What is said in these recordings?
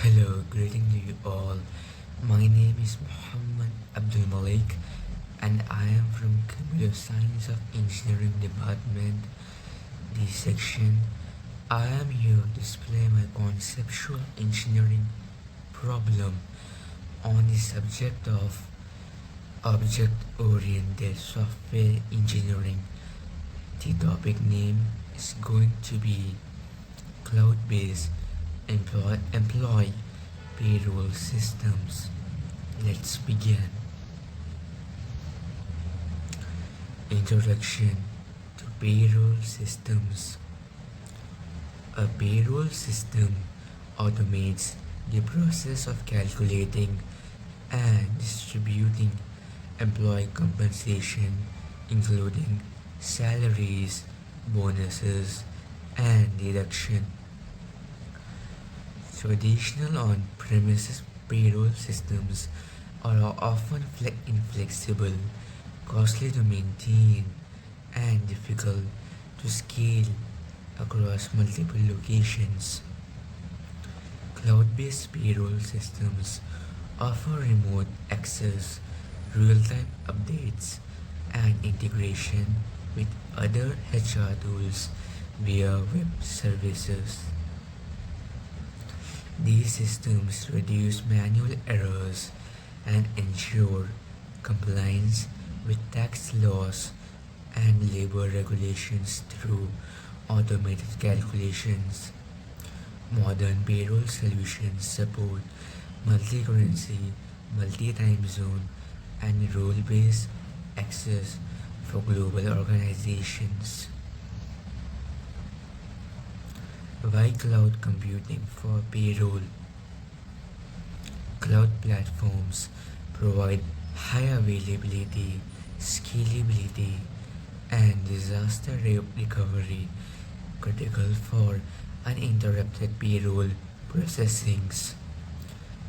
Hello, greeting to you all. My name is A.Malik and I am from Computer Science of Engineering Department, D section. I am here to display my conceptual engineering problem on the subject of object-oriented software engineering. The topic name is going to be cloud-based employee payroll systems. Let's begin. Introduction to payroll systems. A payroll system automates the process of calculating and distributing employee compensation, including salaries, bonuses, and deduction. Traditional on-premises payroll systems are often inflexible, costly to maintain, and difficult to scale across multiple locations. Cloud-based payroll systems offer remote access, real-time updates, and integration with other HR tools via web services. These systems reduce manual errors and ensure compliance with tax laws and labor regulations through automated calculations. Modern payroll solutions support multi-currency, multi-time zone, and role-based access for global organizations. Why cloud computing for payroll? Cloud platforms provide high availability, scalability, and disaster recovery critical for uninterrupted payroll processings.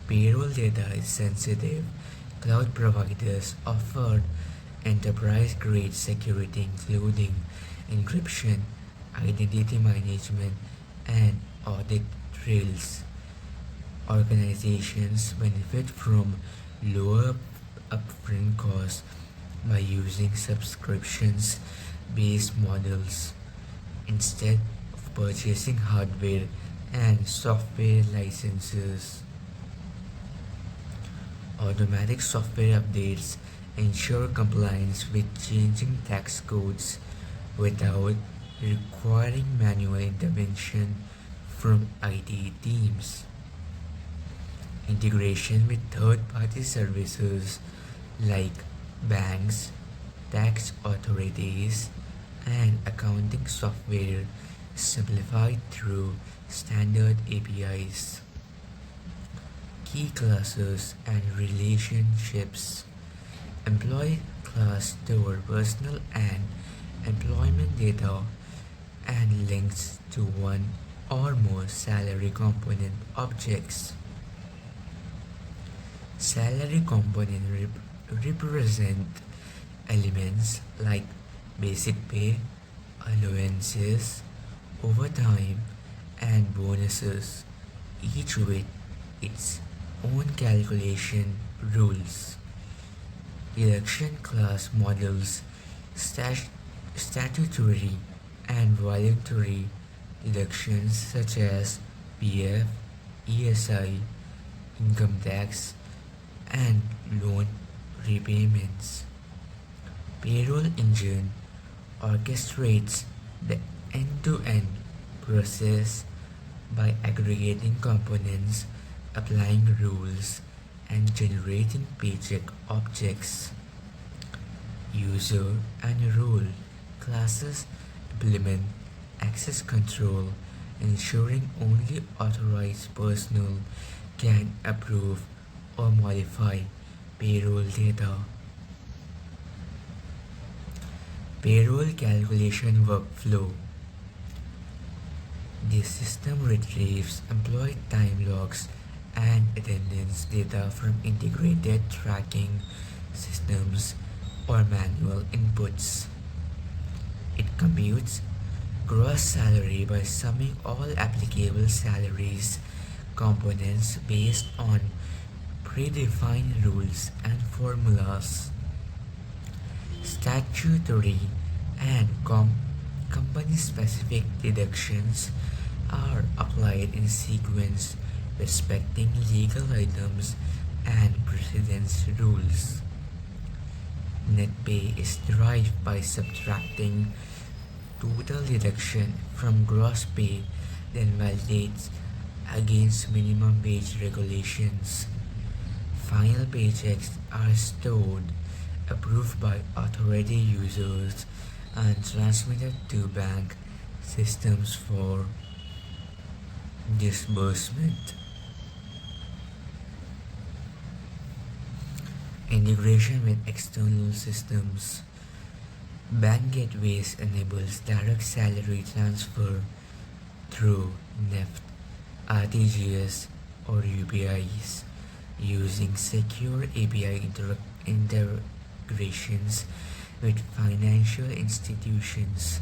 Payroll data is sensitive. Cloud providers offer enterprise-grade security including encryption, identity management, and audit trails. Organizations benefit from lower upfront costs by using subscriptions based models instead of purchasing hardware and software licenses. Automatic software updates ensure compliance with changing tax codes without requiring manual intervention from IT teams. Integration with third-party services like banks, tax authorities, and accounting software is simplified through standard APIs. Key classes and relationships. Employee class store personal and employment data and links to one or more salary component objects. Salary component represent elements like basic pay, allowances, overtime, and bonuses, each with its own calculation rules. Deduction class models statutory and voluntary deductions such as PF, ESI, income tax, and loan repayments. Payroll engine orchestrates the end-to-end process by aggregating components, applying rules, and generating paycheck objects. User and role classes implement access control, ensuring only authorized personnel can approve or modify payroll data. Payroll calculation workflow. The system retrieves employee time logs and attendance data from integrated tracking systems or manual inputs. It computes gross salary by summing all applicable salaries components based on predefined rules and formulas. Statutory and company-specific deductions are applied in sequence respecting legal items and precedence rules. Net pay is derived by subtracting total deduction from gross pay, then validates against minimum wage regulations. Final paychecks are stored, approved by authority users, and transmitted to bank systems for disbursement. Integration with external systems. Bank gateways enables direct salary transfer through NEFT, RTGS, or UPIs using secure API integrations with financial institutions.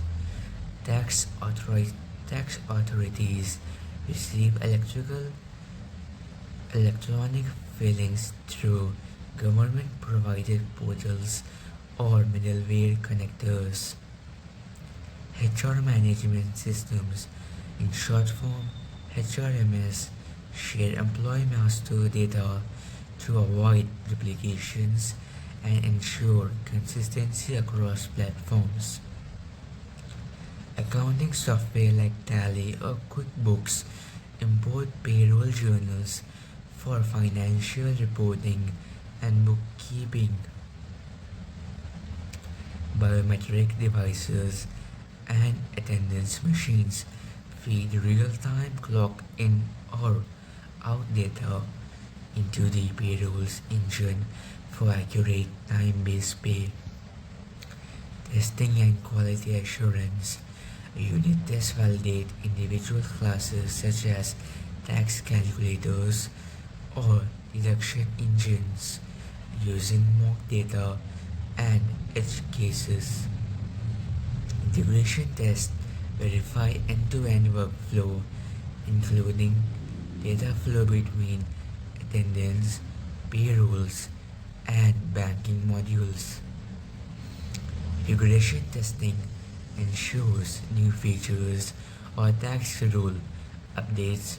Tax, tax authorities receive electronic filings through government-provided portals or middleware connectors. HR management systems, in short form HRMS, share employee master data to avoid duplications and ensure consistency across platforms. Accounting software like Tally or QuickBooks import payroll journals for financial reporting and bookkeeping. Biometric devices and attendance machines feed real-time clock in or out data into the payrolls engine for accurate time-based pay. Testing and quality assurance. Unit tests validate individual classes such as tax calculators or deduction engines using mock data and edge cases. Integration tests verify end-to-end workflow, including data flow between attendance, payrolls, and banking modules. Regression testing ensures new features or tax rule updates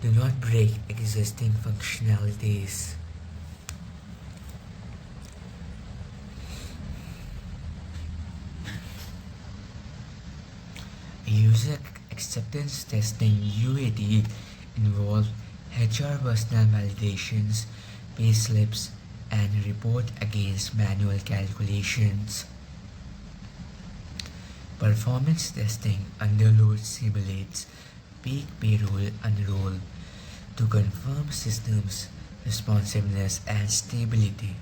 do not break existing functionalities. User acceptance testing UAT involves HR personal validations, payslips, and report against manual calculations. Performance testing under load simulates peak payroll unroll to confirm systems responsiveness and stability.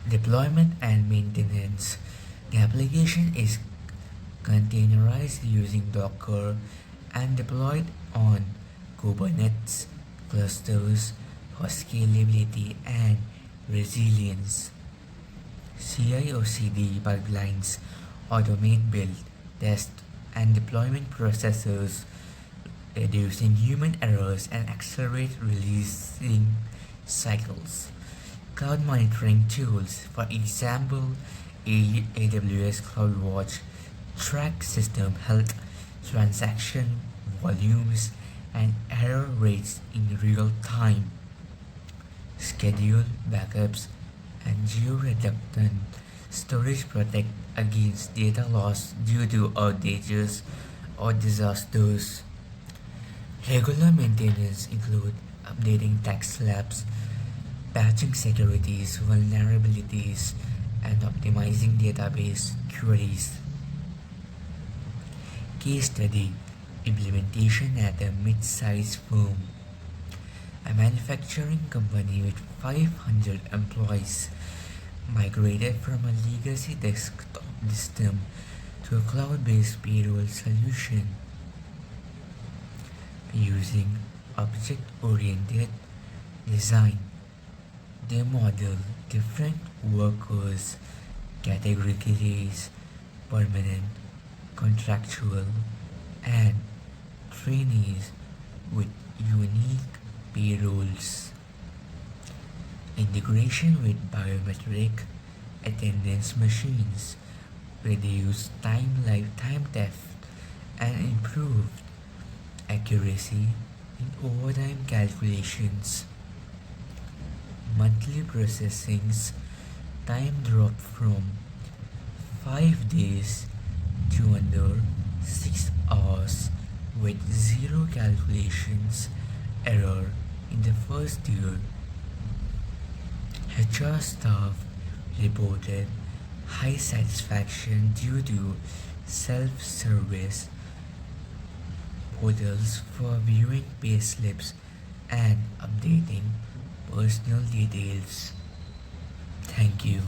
Deployment and maintenance. The application is containerized using Docker and deployed on Kubernetes clusters for scalability and resilience. CI/CD pipelines automate build, test, and deployment processes, reducing human errors and accelerate releasing cycles. Cloud monitoring tools, for example, AWS CloudWatch, track system health, transaction volumes, and error rates in real time. Schedule backups and geo-reductant storage protect against data loss due to outages or disasters. Regular maintenance include updating tax slabs, patching securities, vulnerabilities, and optimizing database queries. Case study: implementation at a mid-sized firm. A manufacturing company with 500 employees migrated from a legacy desktop system to a cloud-based payroll solution. Using object-oriented design, they model different workers categories: permanent, contractual, and trainees with unique payrolls. Integration with biometric attendance machines reduced time theft and improved accuracy in overtime calculations. Monthly processing's time dropped from 5 days to under 6 hours with zero calculations error in the first year. HR staff reported high satisfaction due to self-service portals for viewing payslips and updating personal details. Thank you.